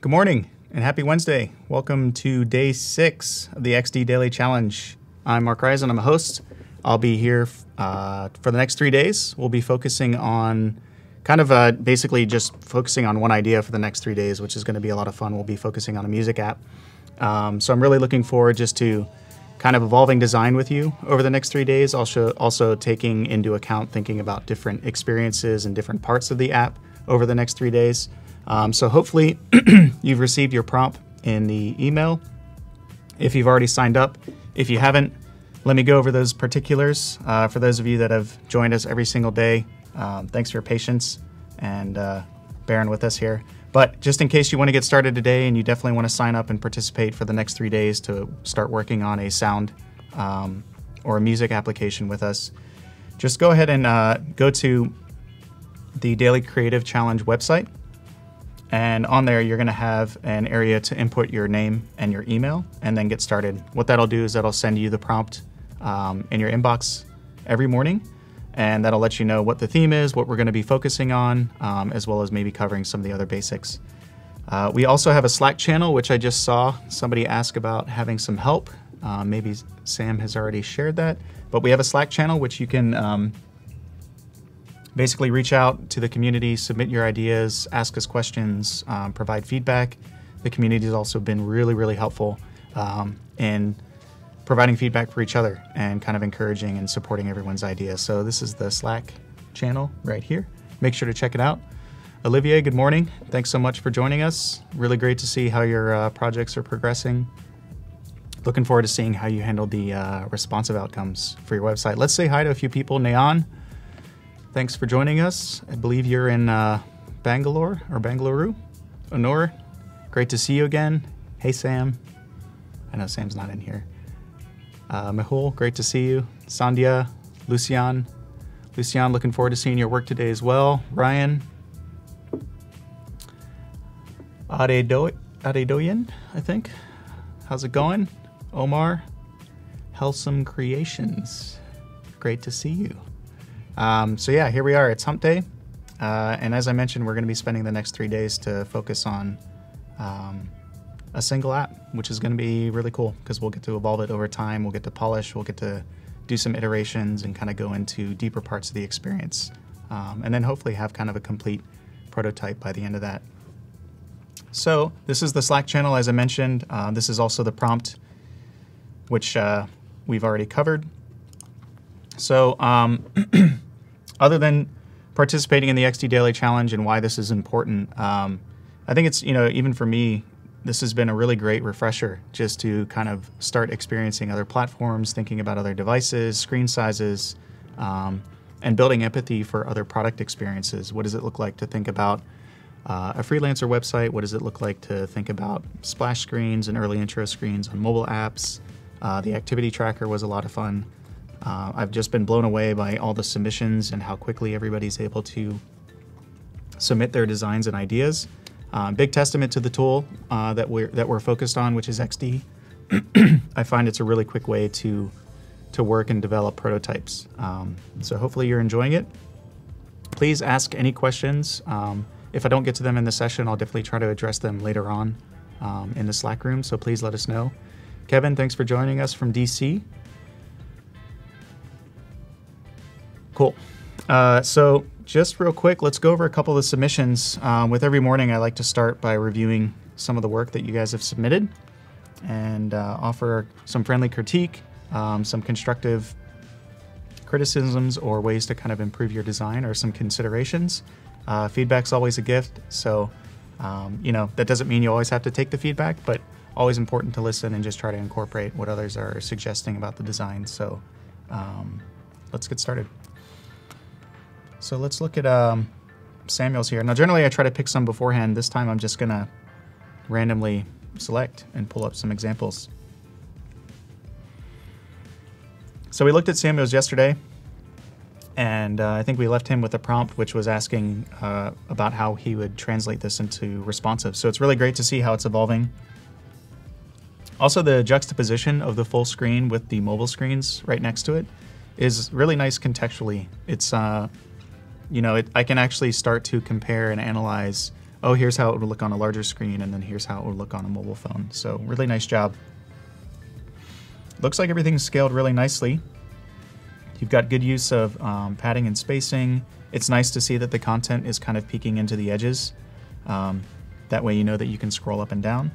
Good morning and happy Wednesday. Welcome to day 6 of the XD Daily Challenge. I'm Marc and I'm a host. I'll be here for the next 3 days. We'll be focusing on basically just focusing on one idea for the next 3 days, which is going to be a lot of fun. We'll be focusing on a music app. So I'm really looking forward just to kind of evolving design with you over the next 3 days. Also taking into account thinking about different experiences and different parts of the app over the next 3 days. So hopefully you've received your prompt in the email. If you've already signed up, if you haven't, let me go over those particulars. For those of you that have joined us every single day, thanks for your patience and bearing with us here. But just in case you want to get started today and you definitely want to sign up and participate for the next 3 days to start working on a sound or a music application with us, just go ahead and go to the Daily Creative Challenge website. And on there, you're going to have an area to input your name and your email and then get started. What that'll do is that'll send you the prompt in your inbox every morning. And that'll let you know what the theme is, what we're going to be focusing on, as well as maybe covering some of the other basics. We also have a Slack channel, which I just saw somebody ask about having some help. Maybe Sam has already shared that. But we have a Slack channel, which you can basically reach out to the community, submit your ideas, ask us questions, provide feedback. The community has also been really, really helpful in providing feedback for each other and kind of encouraging and supporting everyone's ideas. So this is the Slack channel right here. Make sure to check it out. Olivier, good morning. Thanks so much for joining us. Really great to see how your projects are progressing. Looking forward to seeing how you handled the responsive outcomes for your website. Let's say hi to a few people. Nayan, thanks for joining us. I believe you're in Bangalore or Bangalore. Honor, great to see you again. Hey, Sam. I know Sam's not in here. Mehul, great to see you. Sandhya, Lucian, looking forward to seeing your work today as well. Ryan, Adedoyan, I think. How's it going? Omar, Hellsome Creations, great to see you. So yeah, here we are. It's Hump Day, and as I mentioned, we're going to be spending the next 3 days to focus on a single app, which is going to be really cool because we'll get to evolve it over time. We'll get to polish, we'll get to do some iterations and kind of go into deeper parts of the experience. And then hopefully have kind of a complete prototype by the end of that. So this is the Slack channel, as I mentioned. This is also the prompt, which we've already covered. So other than participating in the XD Daily Challenge and why this is important, I think it's, even for me, this has been a really great refresher just to kind of start experiencing other platforms, thinking about other devices, screen sizes, and building empathy for other product experiences. What does it look like to think about a freelancer website? What does it look like to think about splash screens and early intro screens on mobile apps? The activity tracker was a lot of fun. I've just been blown away by all the submissions and how quickly everybody's able to submit their designs and ideas. Big testament to the tool that we're focused on, which is XD. I find it's a really quick way to work and develop prototypes. So hopefully you're enjoying it. Please ask any questions. If I don't get to them in the session, I'll definitely try to address them later on in the Slack room. So please let us know. Kevin, thanks for joining us from DC. Cool. So just real quick, let's go over a couple of the submissions. With every morning, I like to start by reviewing some of the work that you guys have submitted and offer some friendly critique, some constructive criticisms or ways to kind of improve your design or some considerations. Feedback's always a gift, so that doesn't mean you always have to take the feedback, but always important to listen and just try to incorporate what others are suggesting about the design. So let's get started. So let's look at Samuel's here. Now, generally I try to pick some beforehand. This time I'm just gonna randomly select and pull up some examples. So we looked at Samuel's yesterday, and I think we left him with a prompt which was asking about how he would translate this into responsive. So it's really great to see how it's evolving. Also, the juxtaposition of the full screen with the mobile screens right next to it is really nice contextually. It's I can actually start to compare and analyze oh, here's how it would look on a larger screen, and then here's how it would look on a mobile phone. So really nice job. Looks like everything's scaled really nicely. You've got good use of padding and spacing. It's nice to see that the content is kind of peeking into the edges. That way you know that you can scroll up and down.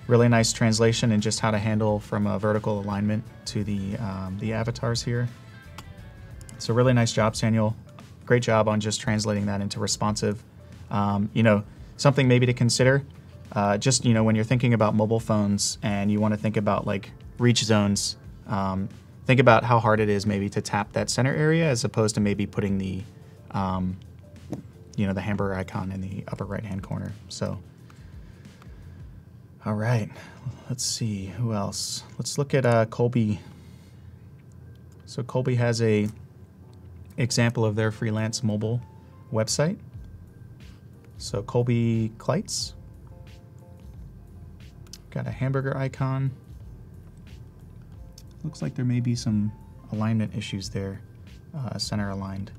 Really nice translation and just how to handle from a vertical alignment to the avatars here. So really nice job, Samuel. Great job on just translating that into responsive. You know, something maybe to consider, just, you know, when you're thinking about mobile phones and you want to think about like reach zones, think about how hard it is maybe to tap that center area as opposed to maybe putting the, you know, the hamburger icon in the upper right-hand corner. So, all right, let's see who else. Let's look at Colby. So Colby has a example of their freelance mobile website. So Colby Kleitz, got a hamburger icon. Looks like there may be some alignment issues there, center aligned.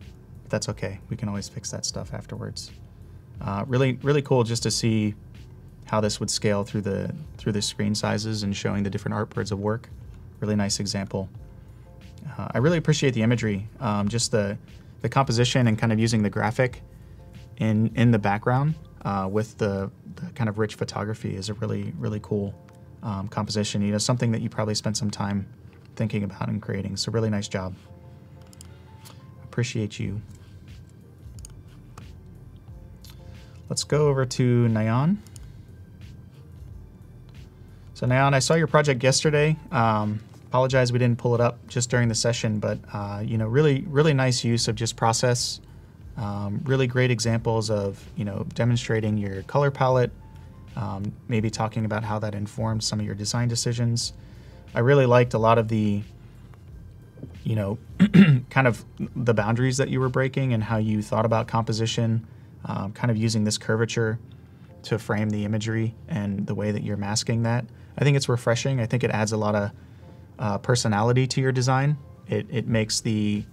But that's okay, we can always fix that stuff afterwards. Really cool just to see how this would scale through the screen sizes and showing the different artboards of work. Really nice example. I really appreciate the imagery, just the composition and kind of using the graphic in the background with the kind of rich photography is a really cool composition. You know, something that you probably spent some time thinking about and creating. So really nice job. Appreciate you. Let's go over to Nayan. So Nayan, I saw your project yesterday. Apologize we didn't pull it up just during the session, but you know, really nice use of just process. Really great examples of, you know, demonstrating your color palette, maybe talking about how that informed some of your design decisions. I really liked a lot of the, you know, kind of the boundaries that you were breaking and how you thought about composition, kind of using this curvature to frame the imagery and the way that you're masking that. I think it's refreshing. I think it adds a lot of personality to your design. It makes the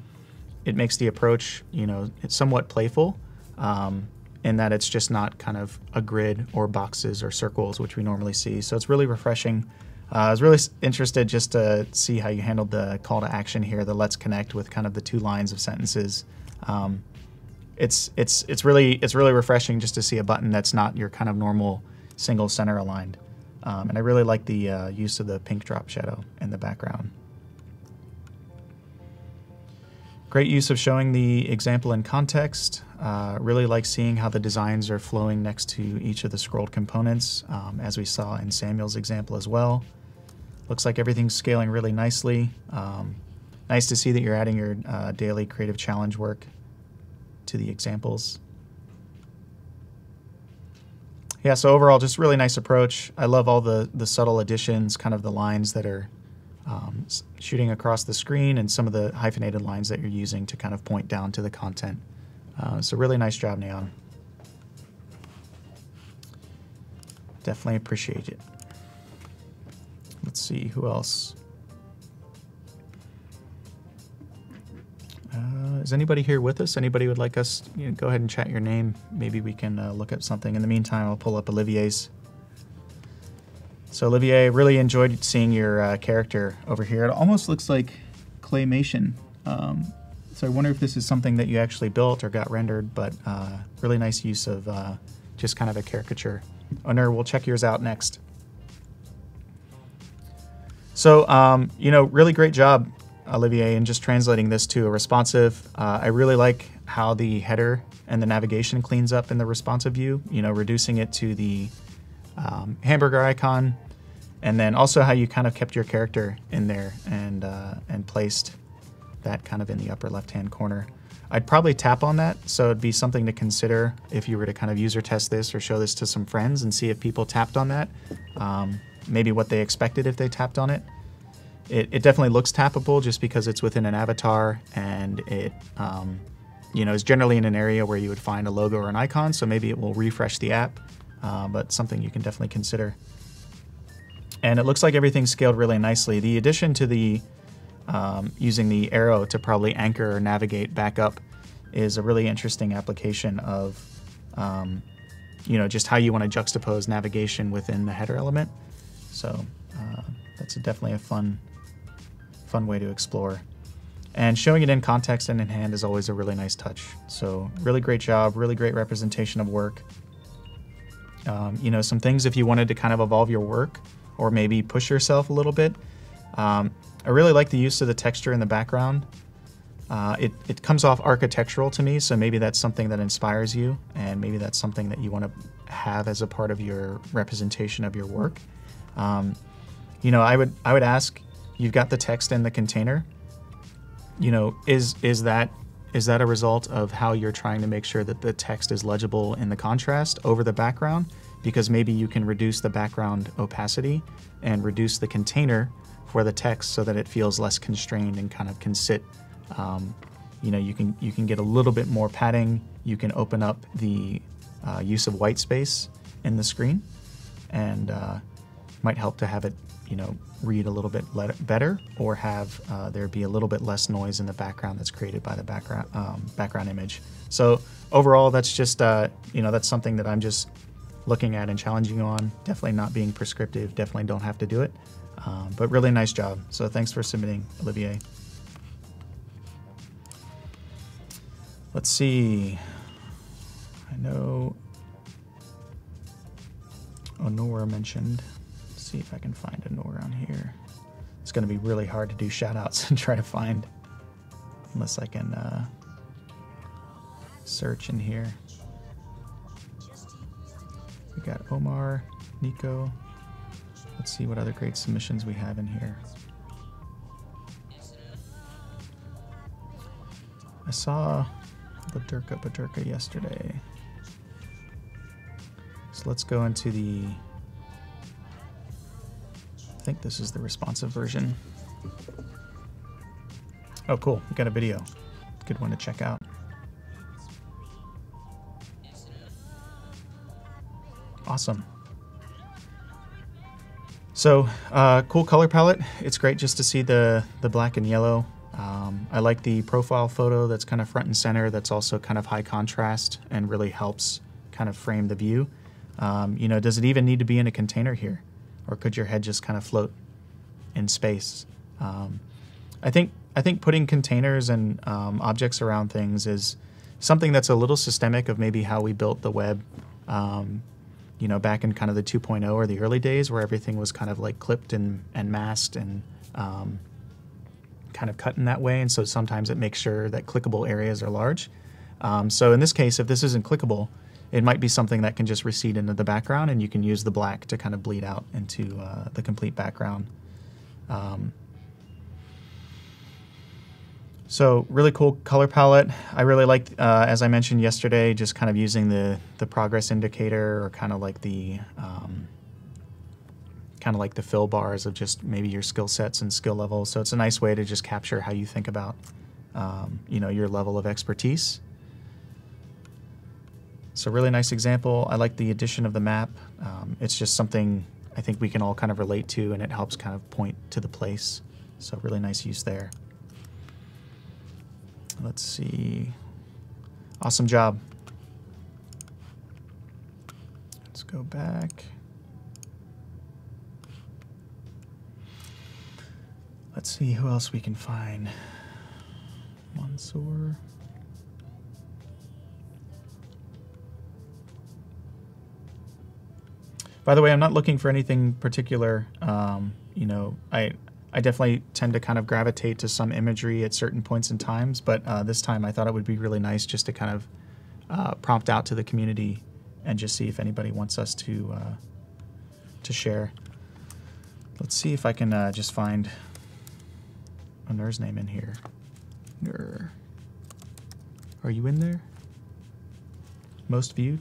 approach, you know, it's somewhat playful, in that it's just not kind of a grid or boxes or circles, which we normally see. So it's really refreshing. I was really interested just to see how you handled the call to action here, the let's connect with kind of the 2 lines of sentences. It's really refreshing just to see a button that's not your kind of normal single center aligned. And I really like the use of the pink drop shadow in the background. Great use of showing the example in context. Really like seeing how the designs are flowing next to each of the scrolled components, as we saw in Samuel's example as well. Looks like everything's scaling really nicely. Nice to see that you're adding your daily creative challenge work to the examples. Yeah, so overall, just really nice approach. I love all the subtle additions, kind of the lines that are shooting across the screen and some of the hyphenated lines that you're using to kind of point down to the content. So really nice job, Neon. Definitely appreciate it. Let's see, who else? Is anybody here with us? Anybody would like us, you know, go ahead and chat your name. Maybe we can look at something. In the meantime, I'll pull up Olivier's. So Olivier, really enjoyed seeing your character over here. It almost looks like claymation. So I wonder if this is something that you actually built or got rendered, but really nice use of just kind of a caricature. Onur, we'll check yours out next. So, you know, really great job, Olivier, in just translating this to a responsive. I really like how the header and the navigation cleans up in the responsive view, you know, reducing it to the hamburger icon, and then also how you kind of kept your character in there and placed that kind of in the upper left-hand corner. I'd probably tap on that, so it'd be something to consider if you were to kind of user test this or show this to some friends and see if people tapped on that, maybe what they expected if they tapped on it. It definitely looks tappable just because it's within an avatar, and it you know, is generally in an area where you would find a logo or an icon, so maybe it will refresh the app, but something you can definitely consider. And it looks like everything's scaled really nicely. The addition to the using the arrow to probably anchor or navigate back up is a really interesting application of you know, just how you want to juxtapose navigation within the header element. So that's definitely a fun way to explore. And showing it in context and in hand is always a really nice touch. So really great job, really great representation of work. You know, some things if you wanted to kind of evolve your work or maybe push yourself a little bit. I really like the use of the texture in the background. It comes off architectural to me, so maybe that's something that inspires you, and maybe that's something that you want to have as a part of your representation of your work. You know, I would ask, you've got the text in the container. You know, is that a result of how you're trying to make sure that the text is legible in the contrast over the background? Because maybe you can reduce the background opacity and reduce the container for the text so that it feels less constrained and kind of can sit. You know, you can get a little bit more padding. You can open up the use of white space in the screen, and might help to have it, you know, read a little bit better, or have there be a little bit less noise in the background that's created by the background image. So overall, that's just you know, that's something that I'm just looking at and challenging you on. Definitely not being prescriptive. Definitely don't have to do it, but really nice job. So thanks for submitting, Olivier. Let's see. I know Honora mentioned. Let's see if I can find Honora on here. It's going to be really hard to do shout outs and try to find, unless I can search in here. We got Omar, Nico. Let's see what other great submissions we have in here. I saw Badurka yesterday. So let's go into the, I think this is the responsive version. Oh, cool. We got a video. Good one to check out. Awesome. So, cool color palette. It's great just to see the black and yellow. I like the profile photo that's kind of front and center, that's also kind of high contrast and really helps kind of frame the view. You know, does it even need to be in a container here? Or could your head just kind of float in space? I think putting containers and objects around things is something that's a little systemic of maybe how we built the web, you know, back in kind of the 2.0 or the early days, where everything was kind of like clipped and masked and kind of cut in that way, and so sometimes it makes sure that clickable areas are large. So in this case, if this isn't clickable, it might be something that can just recede into the background, and you can use the black to kind of bleed out into the complete background. So really cool color palette. I really like, as I mentioned yesterday, just kind of using the progress indicator, or kind of like the fill bars of just maybe your skill sets and skill levels. So it's a nice way to just capture how you think about, you know, your level of expertise. So really nice example. I like the addition of the map. It's just something I think we can all kind of relate to, and it helps kind of point to the place. So really nice use there. Let's see. Awesome job. Let's go back. Let's see who else we can find. Mansoor. By the way, I'm not looking for anything particular. You know, I definitely tend to kind of gravitate to some imagery at certain points in times, but this time I thought it would be really nice just to kind of prompt out to the community and just see if anybody wants us to share. Let's see if I can just find Nur's name in here. Nur. Are you in there? Most viewed?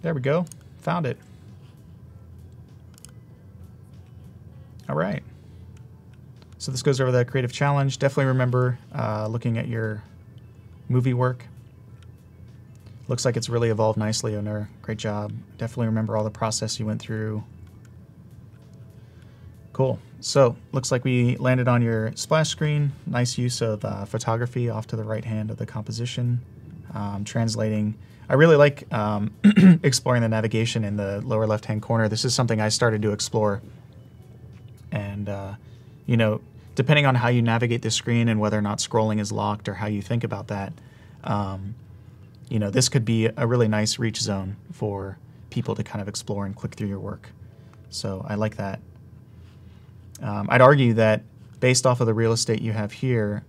There we go. Found it. All right. So this goes over the creative challenge. Definitely remember looking at your movie work. Looks like it's really evolved nicely, Onur. Great job. Definitely remember all the process you went through. Cool. So looks like we landed on your splash screen. Nice use of photography off to the right hand of the composition. Translating. I really like exploring the navigation in the lower left hand corner. This is something I started to explore. And, you know, depending on how you navigate the screen and whether or not scrolling is locked or how you think about that, you know, this could be a really nice reach zone for people to kind of explore and click through your work. So I like that. I'd argue that based off of the real estate you have here,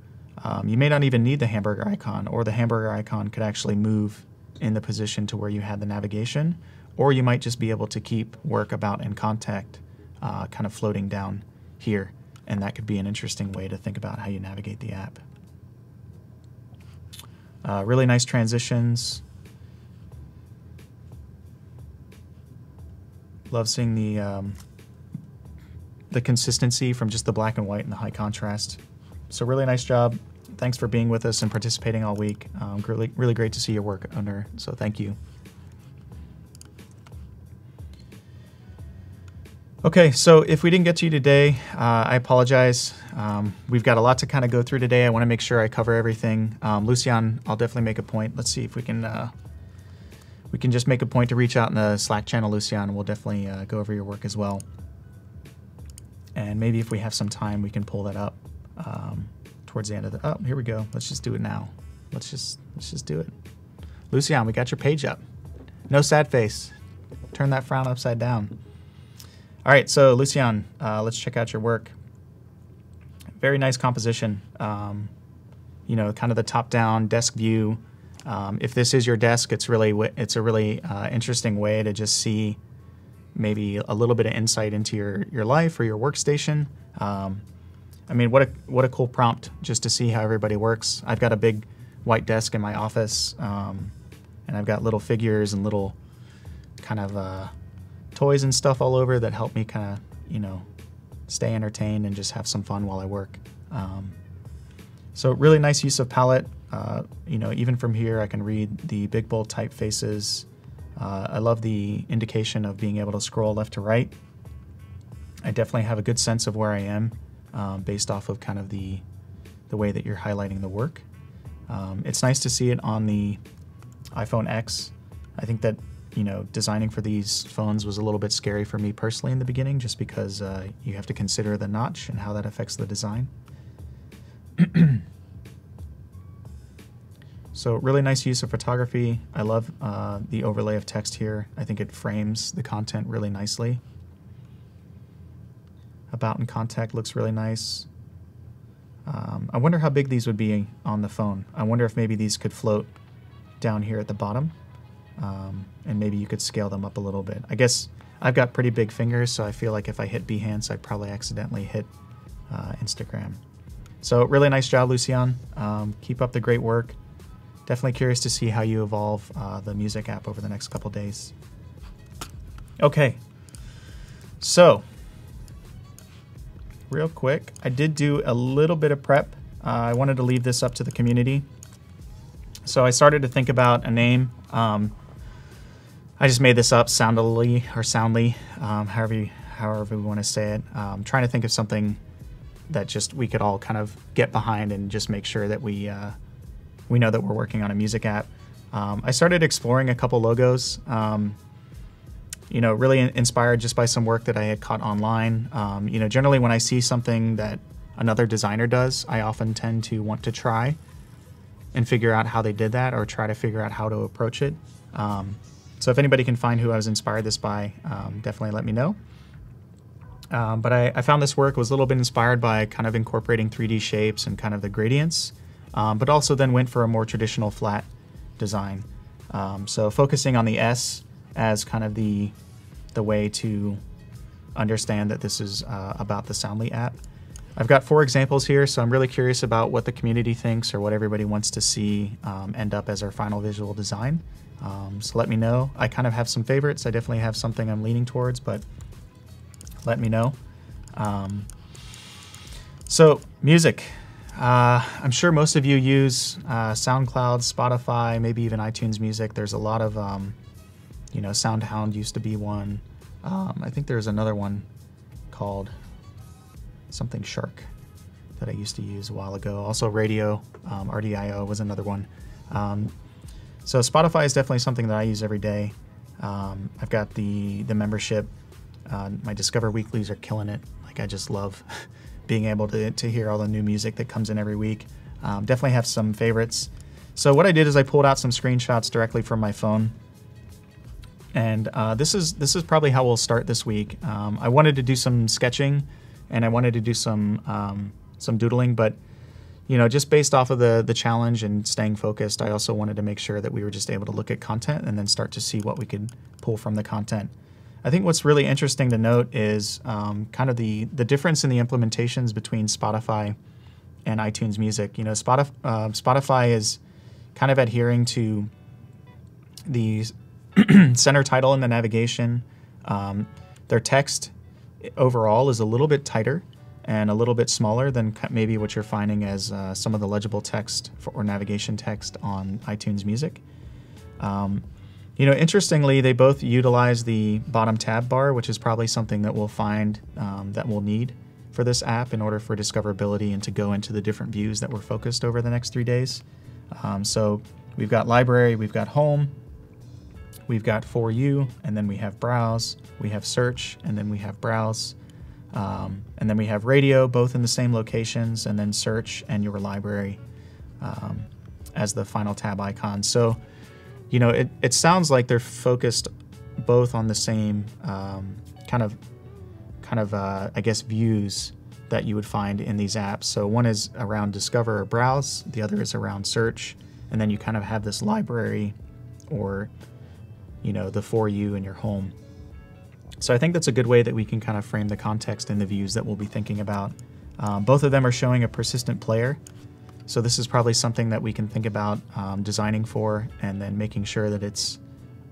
you may not even need the hamburger icon, or the hamburger icon could actually move in the position to where you had the navigation, or you might just be able to keep work, about, and contact kind of floating down here, and that could be an interesting way to think about how you navigate the app. Really nice transitions. Love seeing the consistency from just the black and white and the high contrast. So really nice job. Thanks for being with us and participating all week. Really great to see your work under, so thank you. Okay, so if we didn't get to you today, I apologize. We've got a lot to kind of go through today. I want to make sure I cover everything. Lucian, I'll definitely make a point. Let's see if we can just make a point to reach out in the Slack channel, Lucian, and we'll definitely go over your work as well. And maybe if we have some time, we can pull that up towards the end of the. Oh, here we go. Let's just do it now. Let's just do it. Lucian, we got your page up. No sad face. Turn that frown upside down. All right, so Lucian, let's check out your work. Very nice composition. You know, kind of the top-down desk view. If this is your desk, it's a really interesting way to just see maybe a little bit of insight into your life or your workstation. I mean, what a cool prompt just to see how everybody works. I've got a big white desk in my office, and I've got little figures and little kind of toys and stuff all over that help me kind of, you know, stay entertained and just have some fun while I work. So really nice use of palette. You know, even from here, I can read the big bold typefaces. I love the indication of being able to scroll left to right. I definitely have a good sense of where I am based off of kind of the way that you're highlighting the work. It's nice to see it on the iPhone X. I think that, you know, designing for these phones was a little bit scary for me personally in the beginning, just because you have to consider the notch and how that affects the design. So really nice use of photography. I love the overlay of text here. I think it frames the content really nicely. About and contact looks really nice. I wonder how big these would be on the phone. I wonder if maybe these could float down here at the bottom. And maybe you could scale them up a little bit. I guess I've got pretty big fingers, so I feel like if I hit Behance, I'd probably accidentally hit Instagram. So really nice job, Lucian. Keep up the great work. Definitely curious to see how you evolve the music app over the next couple days. Okay, so real quick, I did do a little bit of prep. I wanted to leave this up to the community. So I started to think about a name. I just made this up soundly, however we want to say it. Trying to think of something that just we could all kind of get behind and just make sure that we know that we're working on a music app. I started exploring a couple logos, you know, really inspired just by some work that I had caught online. You know, generally when I see something that another designer does, I often tend to want to try and figure out how they did that, or try to figure out how to approach it. So if anybody can find who I was inspired this by, definitely let me know. But I found this work was a little bit inspired by kind of incorporating 3D shapes and kind of the gradients, but also then went for a more traditional flat design. So focusing on the S as kind of the way to understand that this is about the Soundly app. I've got 4 examples here, so I'm really curious about what the community thinks or what everybody wants to see end up as our final visual design. So let me know. I kind of have some favorites. I definitely have something I'm leaning towards, but let me know. So music. I'm sure most of you use SoundCloud, Spotify, maybe even iTunes Music. There's a lot of, you know, SoundHound used to be one. I think there's another one called something Shark that I used to use a while ago. Also radio, RDIO was another one. So Spotify is definitely something that I use every day. I've got the membership. My Discover Weeklies are killing it. Like, I just love being able to hear all the new music that comes in every week. Definitely have some favorites. So what I did is I pulled out some screenshots directly from my phone. And this is probably how we'll start this week. I wanted to do some sketching, and I wanted to do some doodling, but just based off of the challenge and staying focused, I also wanted to make sure that we were just able to look at content and then start to see what we could pull from the content. I think what's really interesting to note is kind of the difference in the implementations between Spotify and iTunes Music. Spotify is kind of adhering to the center title in the navigation. Their text overall is a little bit tighter and a little bit smaller than maybe what you're finding as some of the legible text or navigation text on iTunes Music. Interestingly, they both utilize the bottom tab bar, which is probably something that we'll find that we'll need for this app in order for discoverability and to go into the different views that we're focused over the next 3 days. So we've got library, we've got home, we've got for you, and then we have browse, we have search, and then we have browse. And then we have radio, both in the same locations, and then search and your library as the final tab icon. So, it sounds like they're focused both on the same kind of I guess views that you would find in these apps. So one is around discover or browse, the other is around search, and then you kind of have this library or the for you and your home. So I think that's a good way that we can kind of frame the context and the views that we'll be thinking about. Both of them are showing a persistent player. So this is probably something that we can think about designing for, and then making sure that it's,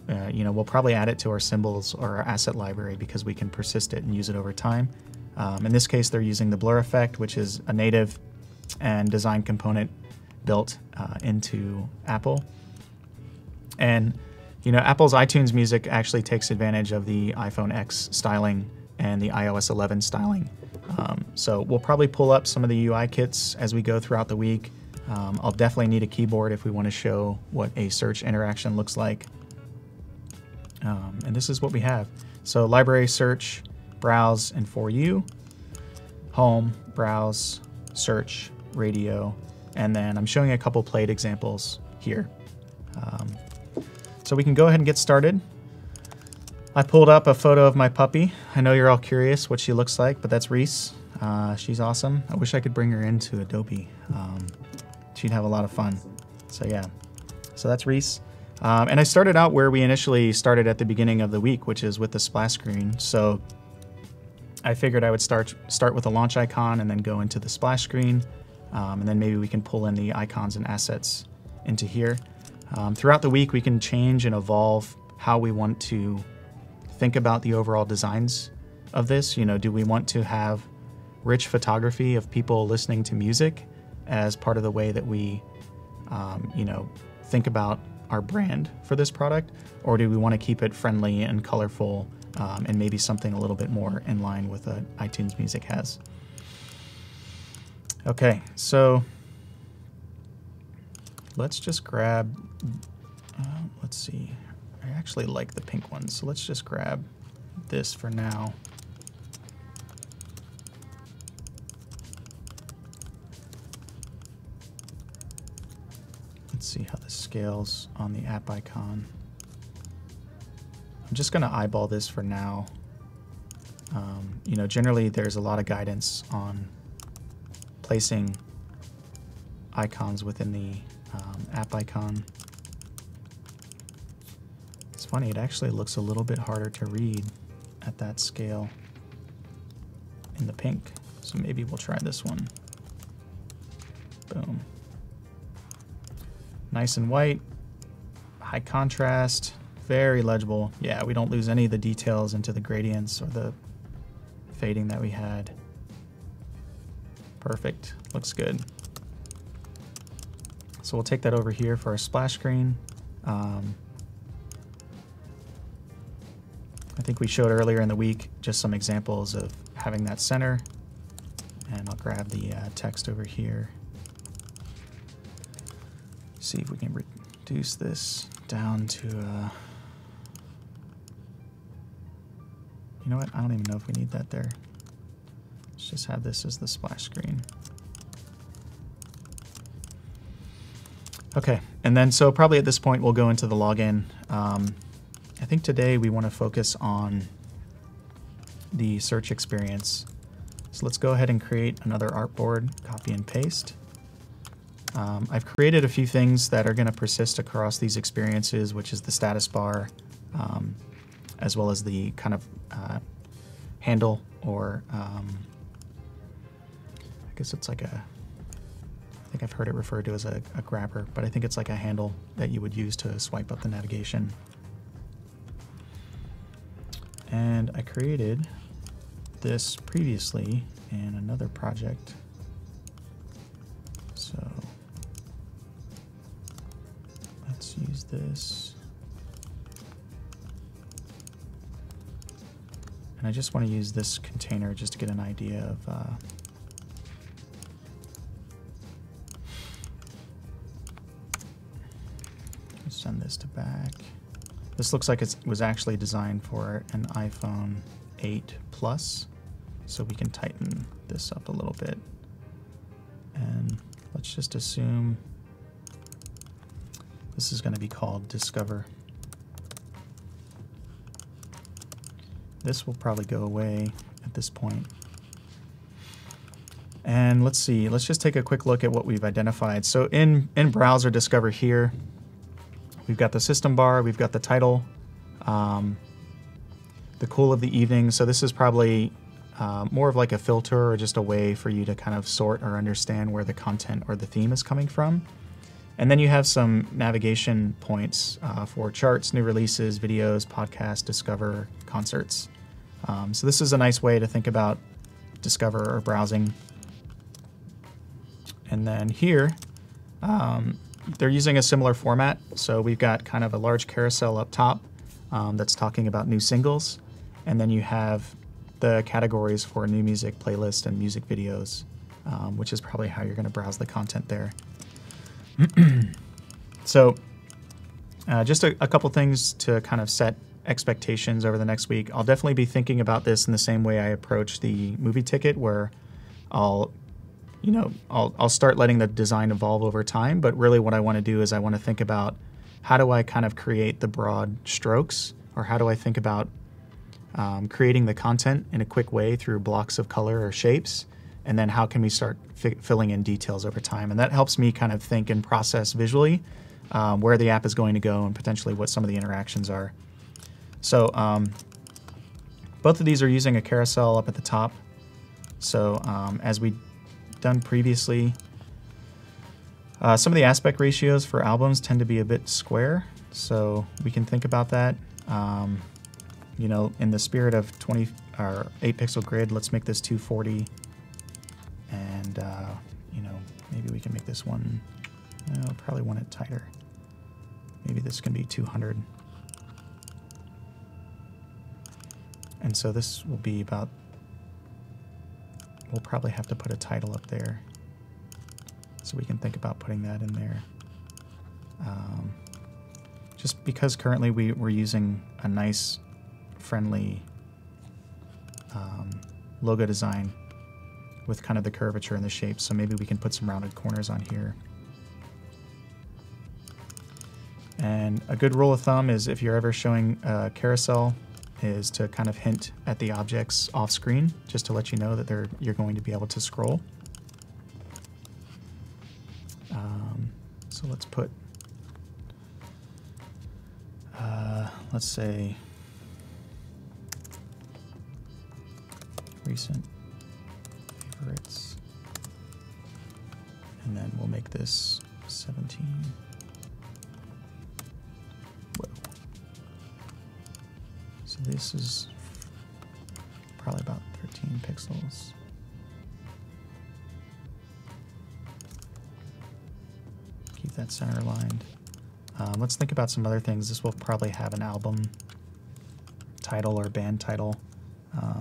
we'll probably add it to our symbols or our asset library because we can persist it and use it over time. In this case, they're using the blur effect, which is a native and design component built into Apple. And Apple's iTunes Music actually takes advantage of the iPhone X styling and the iOS 11 styling. So we'll probably pull up some of the UI kits as we go throughout the week. I'll definitely need a keyboard if we want to show what a search interaction looks like. And this is what we have. So library, search, browse, and for you, home, browse, search, radio, and then I'm showing a couple played examples here. So we can go ahead and get started. I pulled up a photo of my puppy. I know you're all curious what she looks like, but that's Reese. She's awesome. I wish I could bring her into Adobe. She'd have a lot of fun. So yeah, so that's Reese. And I started out where we initially started at the beginning of the week, which is with the splash screen. So I figured I would start with a launch icon and then go into the splash screen. And then maybe we can pull in the icons and assets into here. Throughout the week, we can change and evolve how we want to think about the overall designs of this. Do we want to have rich photography of people listening to music as part of the way that we, think about our brand for this product? Or do we want to keep it friendly and colorful and maybe something a little bit more in line with what iTunes Music has? Okay, so let's just grab, let's see, I actually like the pink one, so let's just grab this for now. Let's see how this scales on the app icon. I'm just going to eyeball this for now. Generally there's a lot of guidance on placing icons within the app icon. It's funny, it actually looks a little bit harder to read at that scale in the pink. So maybe we'll try this one. Boom. Nice and white, high contrast, very legible. Yeah, we don't lose any of the details into the gradients or the fading that we had. Perfect, looks good. So we'll take that over here for our splash screen. I think we showed earlier in the week just some examples of having that center And I'll grab the text over here. See if we can reduce this down to, you know what? I don't even know if we need that there. Let's just have this as the splash screen. Okay, and then so probably at this point we'll go into the login. I think today we want to focus on the search experience. So let's go ahead and create another artboard, copy and paste. I've created a few things that are going to persist across these experiences, which is the status bar, as well as the kind of handle, or I guess it's like a, I think I've heard it referred to as a grabber, but I think it's like a handle that you would use to swipe up the navigation. And I created this previously in another project. So let's use this. And I just want to use this container just to get an idea of send this to back. This looks like it was actually designed for an iPhone 8 Plus, so we can tighten this up a little bit. And let's just assume this is going to be called Discover. This will probably go away at this point. And let's see, let's just take a quick look at what we've identified. So in Browser Discover here, we've got the system bar, we've got the title, the cool of the evening. So this is probably more of like a filter or just a way for you to kind of sort or understand where the content or the theme is coming from. And then you have some navigation points for charts, new releases, videos, podcasts, discover, concerts. So this is a nice way to think about discover or browsing. And then here, they're using a similar format. So we've got kind of a large carousel up top that's talking about new singles. And then you have the categories for new music, playlist, and music videos, which is probably how you're going to browse the content there. So just a couple things to kind of set expectations over the next week. I'll definitely be thinking about this in the same way I approach the movie ticket, where I'll start letting the design evolve over time, but really what I want to do is I want to think about how do I kind of create the broad strokes, or how do I think about creating the content in a quick way through blocks of color or shapes, and then how can we start filling in details over time. And that helps me kind of think and process visually where the app is going to go and potentially what some of the interactions are. So both of these are using a carousel up at the top. So as we done previously, some of the aspect ratios for albums tend to be a bit square, so we can think about that. In the spirit of 20 or 8 pixel grid, let's make this 240, and maybe we can make this one, probably want it tighter. Maybe this can be 200. And so this will be about, we'll probably have to put a title up there, so we can think about putting that in there. Just because currently we're using a nice, friendly logo design with kind of the curvature and the shape, so maybe we can put some rounded corners on here. And a good rule of thumb is if you're ever showing a carousel, is to kind of hint at the objects off screen, just to let you know that you're going to be able to scroll. So let's put, let's say, recent favorites, and then we'll make this 17. Whoa. So this is probably about 13 pixels. Keep that center aligned. Let's think about some other things. This will probably have an album title or band title.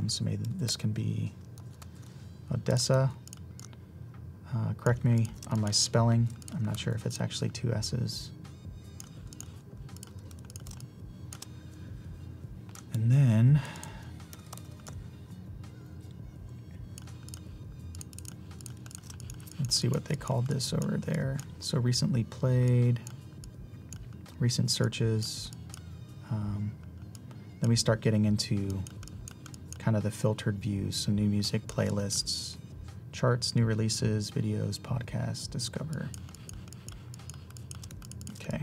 So maybe this can be Odessa. Correct me on my spelling. I'm not sure if it's actually 2 S's. And then let's see what they called this over there. So recently played, recent searches. Then we start getting into kind of the filtered views. So new music, playlists, charts, new releases, videos, podcasts, discover. Okay.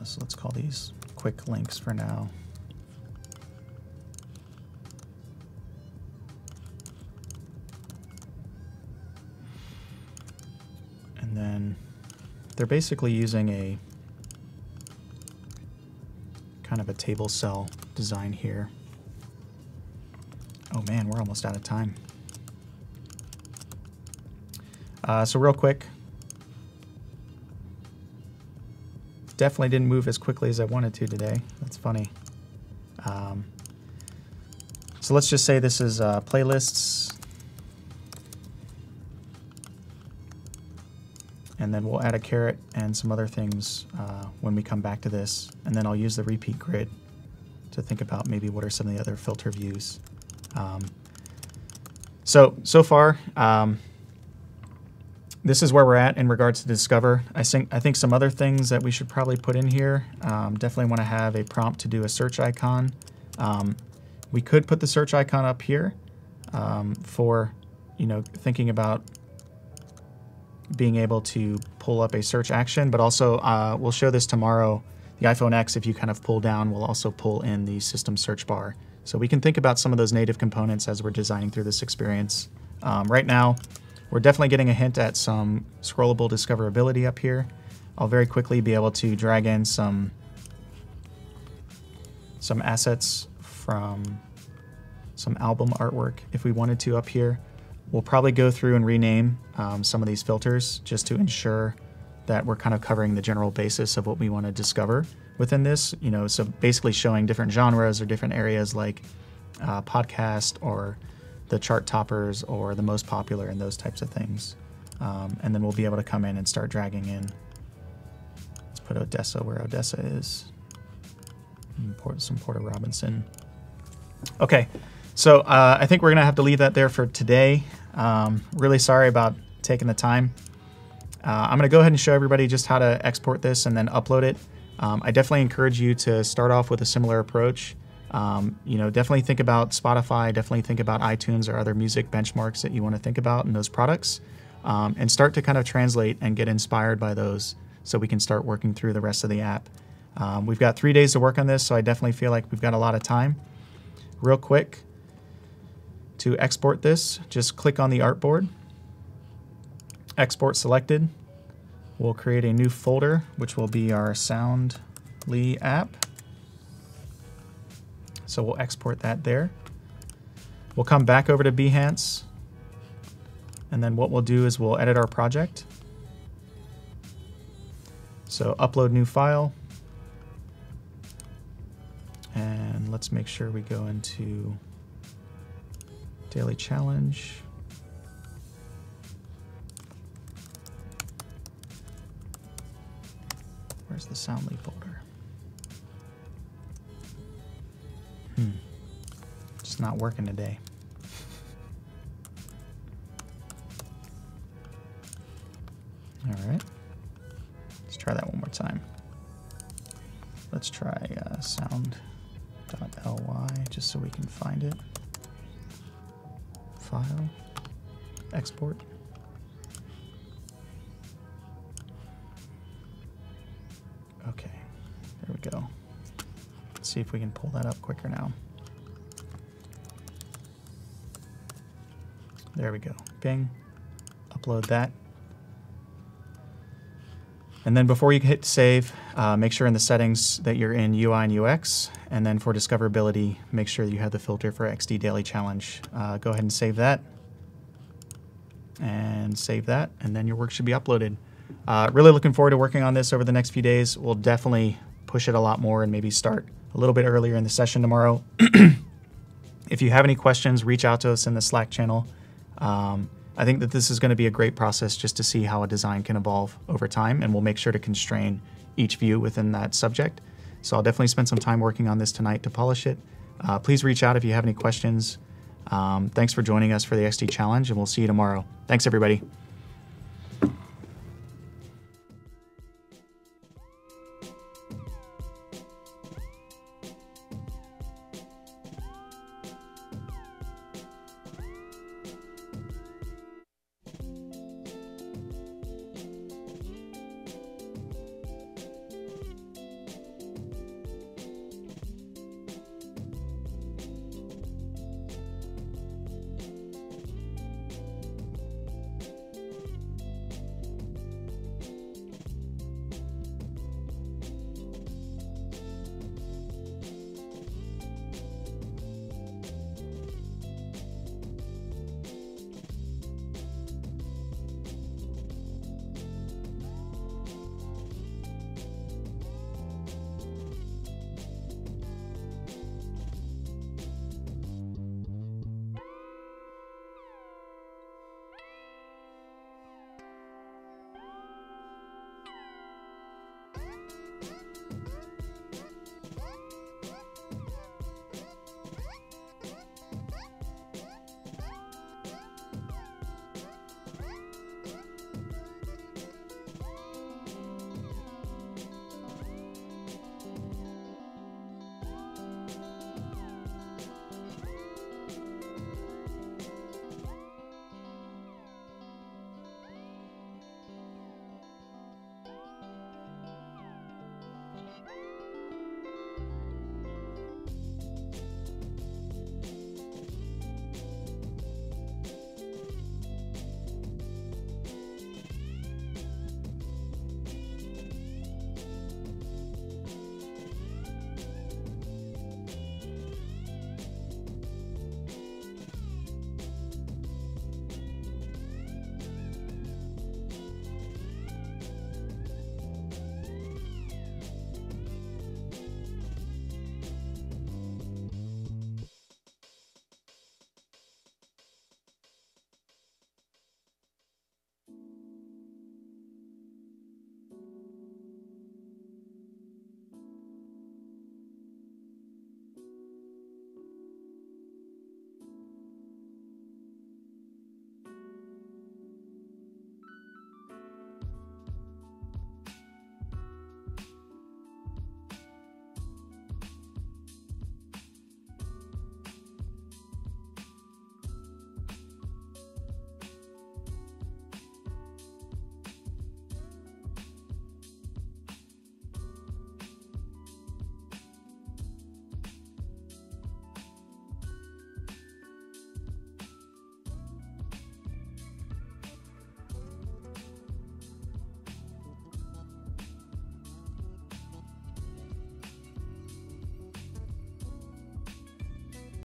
So let's call these quick links for now. And then they're basically using a kind of a table cell design here. Oh man, we're almost out of time. So real quick, definitely didn't move as quickly as I wanted to today. That's funny. So let's just say this is playlists. And then we'll add a caret and some other things when we come back to this. And then I'll use the repeat grid to think about maybe what are some of the other filter views. So far, this is where we're at in regards to Discover. I think some other things that we should probably put in here, definitely want to have a prompt to do a search icon. We could put the search icon up here for, thinking about being able to pull up a search action, but also we'll show this tomorrow. The iPhone X, if you kind of pull down, will also pull in the system search bar. So we can think about some of those native components as we're designing through this experience. Right now, we're definitely getting a hint at some scrollable discoverability up here. I'll very quickly be able to drag in some assets from some album artwork if we wanted to up here. We'll probably go through and rename some of these filters just to ensure that we're kind of covering the general basis of what we want to discover within this. So basically showing different genres or different areas like podcast or the chart toppers or the most popular and those types of things. And then we'll be able to come in and start dragging in. Let's put Odessa where Odessa is. Import some Porter Robinson. Okay. So I think we're going to have to leave that there for today. Really sorry about taking the time. I'm going to go ahead and show everybody just how to export this and then upload it. I definitely encourage you to start off with a similar approach. Definitely think about Spotify, definitely think about iTunes or other music benchmarks that you want to think about in those products, and start to kind of translate and get inspired by those so we can start working through the rest of the app. We've got 3 days to work on this, so I definitely feel like we've got a lot of time. Real quick, to export this, just click on the artboard, export selected. We'll create a new folder, which will be our Soundly app. So we'll export that there. We'll come back over to Behance, and then what we'll do is we'll edit our project. So upload new file, and let's make sure we go into Daily Challenge. Where's the Soundly folder? Just not working today. All right. Let's try that one more time. Let's try sound.ly just so we can find it. File, export. Okay, there we go. Let's see if we can pull that up quicker now. There we go. Bing. Upload that. And then before you hit save, make sure in the settings that you're in UI and UX. And then for discoverability, make sure you have the filter for XD Daily Challenge. Go ahead and save that. And save that. And then your work should be uploaded. Really looking forward to working on this over the next few days. We'll definitely push it a lot more and maybe start a little bit earlier in the session tomorrow. If you have any questions, reach out to us in the Slack channel. I think that this is going to be a great process just to see how a design can evolve over time, and we'll make sure to constrain each view within that subject. So I'll definitely spend some time working on this tonight to polish it. Please reach out if you have any questions. Thanks for joining us for the XD Challenge, and we'll see you tomorrow. Thanks, everybody.